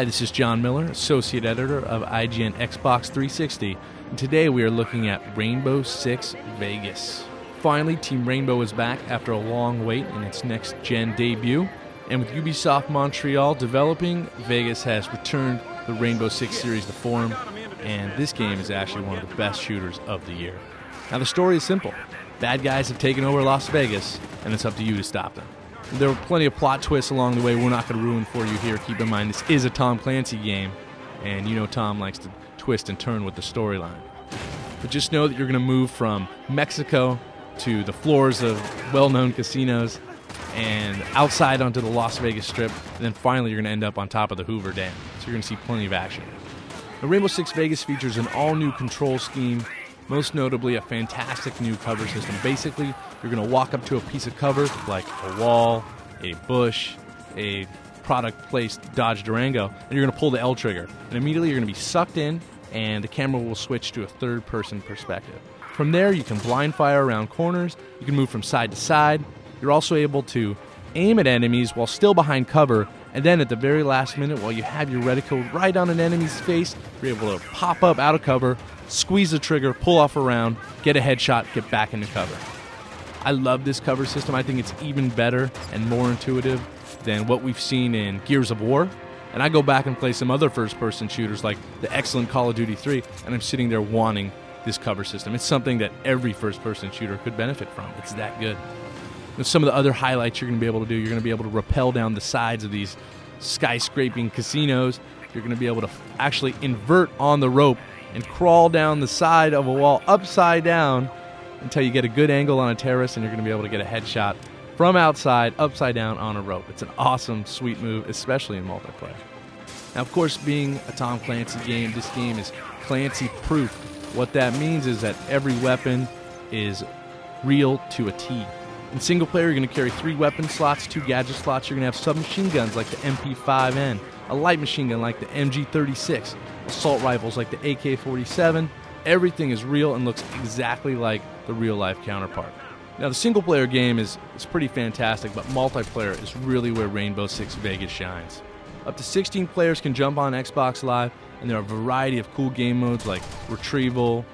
Hi, this is John Miller, Associate Editor of IGN Xbox 360, and today we are looking at Rainbow Six Vegas. Finally, Team Rainbow is back after a long wait in its next-gen debut, and with Ubisoft Montreal developing, Vegas has returned the Rainbow Six series to form, and this game is actually one of the best shooters of the year. Now, the story is simple. Bad guys have taken over Las Vegas, and it's up to you to stop them. There were plenty of plot twists along the way we're not going to ruin for you here. Keep in mind, this is a Tom Clancy game, and you know Tom likes to twist and turn with the storyline. But just know that you're going to move from Mexico to the floors of well-known casinos and outside onto the Las Vegas Strip, and then finally you're going to end up on top of the Hoover Dam. So you're going to see plenty of action. The Rainbow Six Vegas features an all-new control scheme, most notably a fantastic new cover system. Basically, you're going to walk up to a piece of cover like a wall, a bush, a product-placed Dodge Durango, and you're going to pull the L trigger. And immediately you're going to be sucked in, and the camera will switch to a third-person perspective. From there, you can blind fire around corners, you can move from side to side. You're also able to aim at enemies while still behind cover, and then at the very last minute, while you have your reticle right on an enemy's face, you're able to pop up out of cover, squeeze the trigger, pull off a round, get a headshot, get back into cover. I love this cover system. I think it's even better and more intuitive than what we've seen in Gears of War. And I go back and play some other first-person shooters like the excellent Call of Duty 3, and I'm sitting there wanting this cover system. It's something that every first-person shooter could benefit from. It's that good. And some of the other highlights you're going to be able to do, you're going to be able to rappel down the sides of these skyscraping casinos. You're going to be able to actually invert on the rope and crawl down the side of a wall upside down until you get a good angle on a terrace, and you're going to be able to get a headshot from outside, upside down on a rope. It's an awesome, sweet move, especially in multiplayer. Now, of course, being a Tom Clancy game, this game is Clancy-proof. What that means is that every weapon is real to a T. In single player, you're going to carry 3 weapon slots, 2 gadget slots. You're going to have submachine guns like the MP5N, a light machine gun like the MG36, assault rifles like the AK-47. Everything is real and looks exactly like the real-life counterpart. Now, the single-player game is pretty fantastic, but multiplayer is really where Rainbow Six Vegas shines. Up to 16 players can jump on Xbox Live, and there are a variety of cool game modes like retrieval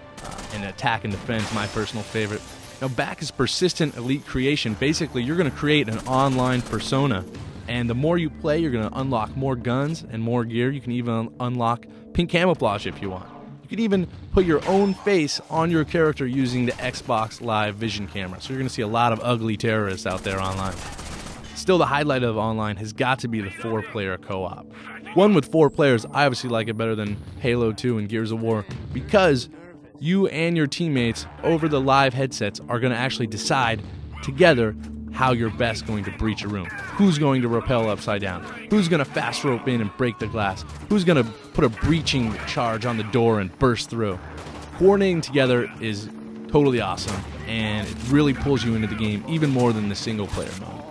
and attack and defense, my personal favorite. Now, back is persistent elite creation. Basically, you're going to create an online persona, and the more you play, you're going to unlock more guns and more gear. You can even unlock pink camouflage if you want. You can even put your own face on your character using the Xbox Live Vision camera. So you're going to see a lot of ugly terrorists out there online. Still, the highlight of online has got to be the 4-player co-op. One with 4 players, I obviously like it better than Halo 2 and Gears of War because you and your teammates over the live headsets are going to actually decide together how you're best going to breach a room. Who's going to rappel upside down? Who's going to fast rope in and break the glass? Who's going to put a breaching charge on the door and burst through? Coordinating together is totally awesome, and it really pulls you into the game even more than the single-player mode.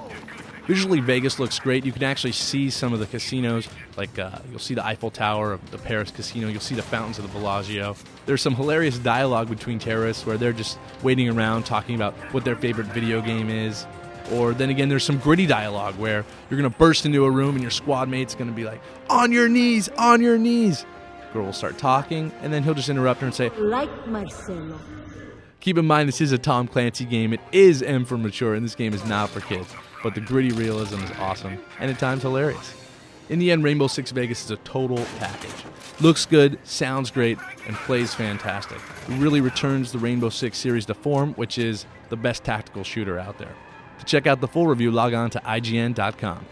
Visually, Vegas looks great. You can actually see some of the casinos, like you'll see the Eiffel Tower of the Paris casino. You'll see the fountains of the Bellagio. There's some hilarious dialogue between terrorists where they're just waiting around talking about what their favorite video game is. Or then again, there's some gritty dialogue where you're going to burst into a room and your squad mate's going to be like, "On your knees, on your knees." Girl will start talking, and then he'll just interrupt her and say, "Like Marcelo." Keep in mind, this is a Tom Clancy game. It is M for mature, and this game is not for kids. But the gritty realism is awesome, and at times hilarious. In the end, Rainbow Six Vegas is a total package. Looks good, sounds great, and plays fantastic. It really returns the Rainbow Six series to form, which is the best tactical shooter out there. To check out the full review, log on to IGN.com.